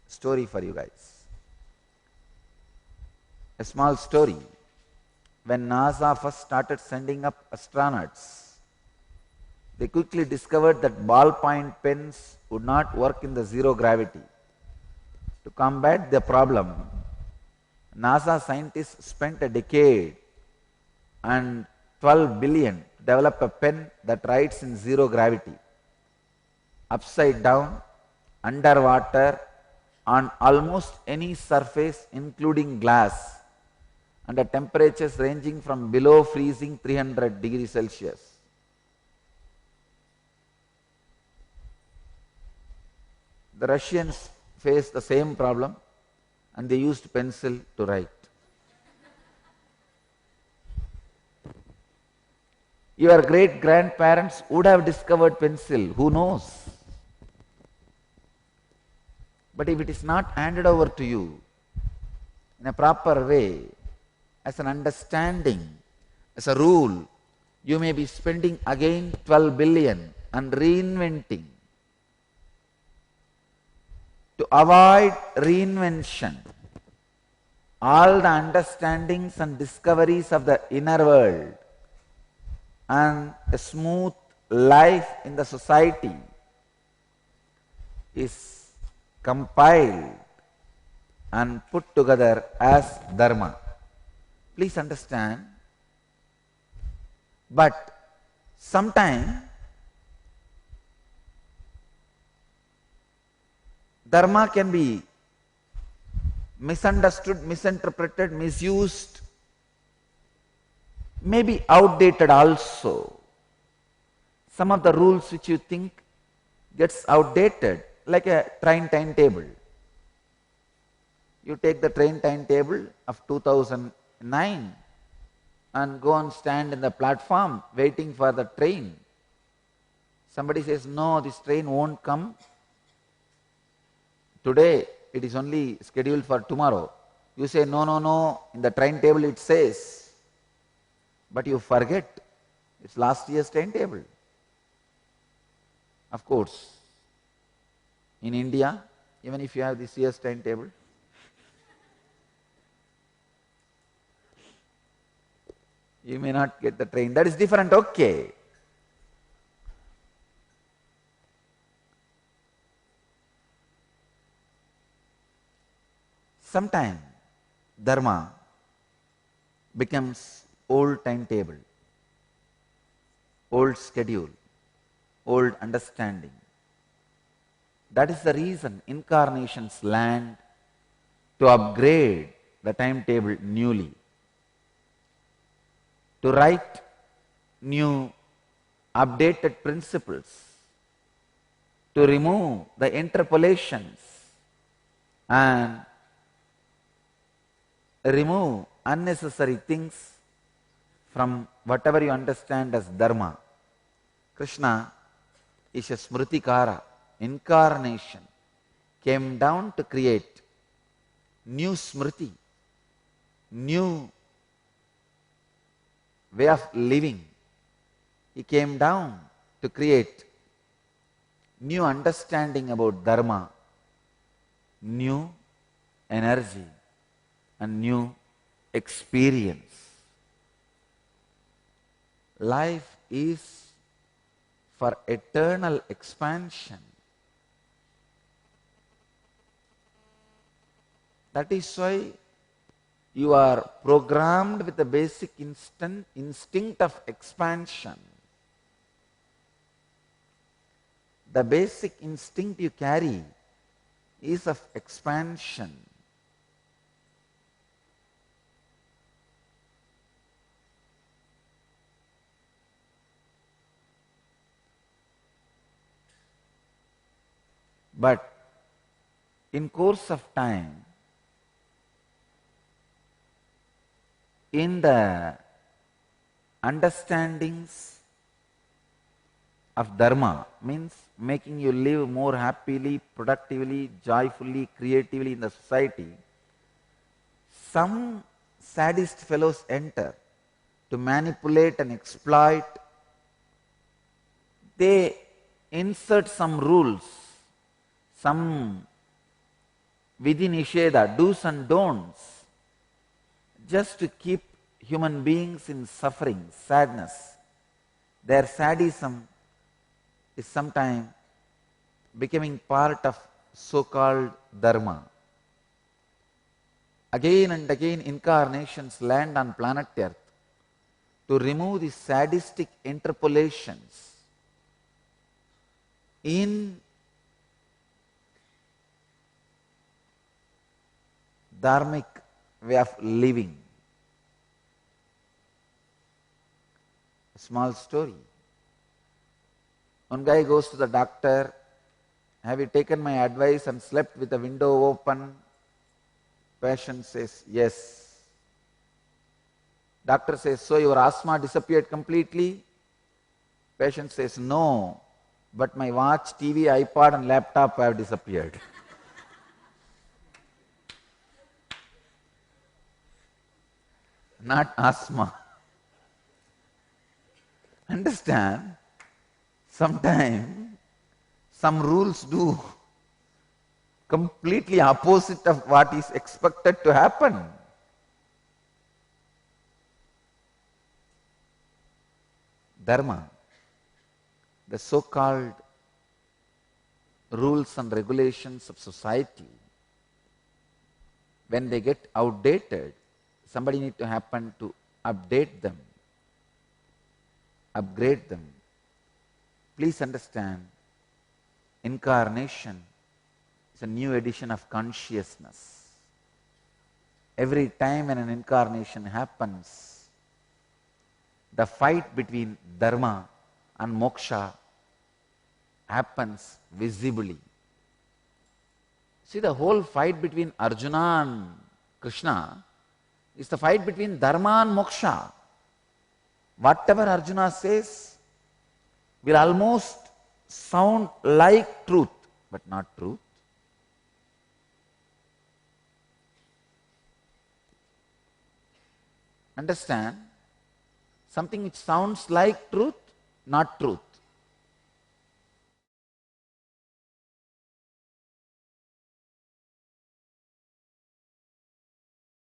Story for you guys. A small story. When NASA first started sending up astronauts, they quickly discovered that ballpoint pens would not work in the zero gravity. To combat the problem, NASA scientists spent a decade and 12 billion to develop a pen that writes in zero gravity, upside down, underwater, on almost any surface including glass, and at temperatures ranging from below freezing 300 degrees Celsius. The Russians faced the same problem and they used pencil to write. Your great grandparents would have discovered pencil, who knows? But if it is not handed over to you in a proper way, as an understanding, as a rule, you may be spending again 12 billion and reinventing. To avoid reinvention, all the understandings and discoveries of the inner world and a smooth life in the society is compiled and put together as dharma. Please understand. But sometimes dharma can be misunderstood, misinterpreted, misused, maybe outdated also. Some of the rules which you think gets outdated, like a train timetable. You take the train timetable of 2009 and go and stand in the platform waiting for the train. Somebody says, no, this train won't come today, it is only scheduled for tomorrow. You say, no, no, no, in the train table it says. But you forget, it's last year's timetable. Of course, in India, even if you have this year's timetable, you may not get the train. That is different, okay. Sometimes dharma becomes old timetable, old schedule, old understanding. That is the reason incarnations land to upgrade the timetable newly, to write new updated principles, to remove the interpolations and remove unnecessary things from whatever you understand as dharma. Krishna is a smritikara, incarnation, came down to create new smriti, new way of living. He came down to create new understanding about dharma, new energy and new experience. Life is for eternal expansion. That is why you are programmed with the basic instinct of expansion. The basic instinct you carry is of expansion. But in course of time, in the understandings of dharma, means making you live more happily, productively, joyfully, creatively in the society, some sadist fellows enter to manipulate and exploit. They insert some rules, some vidhi nisheda, do's and don'ts, just to keep human beings in suffering, sadness. Their sadism is sometimes becoming part of so-called dharma. Again and again incarnations land on planet Earth to remove the sadistic interpolations in dharmic way of living. A small story. One guy goes to the doctor, "Have you taken my advice and slept with the window open?" Patient says, "Yes." Doctor says, "So your asthma disappeared completely?" Patient says, "No, but my watch, TV, iPod and laptop have disappeared." Not asthma. Understand? Sometimes some rules do completely opposite of what is expected to happen. Dharma, the so-called rules and regulations of society, when they get outdated, somebody need to happen to update them, upgrade them. Please understand, incarnation is a new edition of consciousness. Every time when an incarnation happens, the fight between dharma and moksha happens visibly. See, the whole fight between Arjuna and Krishna is the fight between dharma and moksha. Whatever Arjuna says will almost sound like truth, but not truth. Understand? Something which sounds like truth, not truth.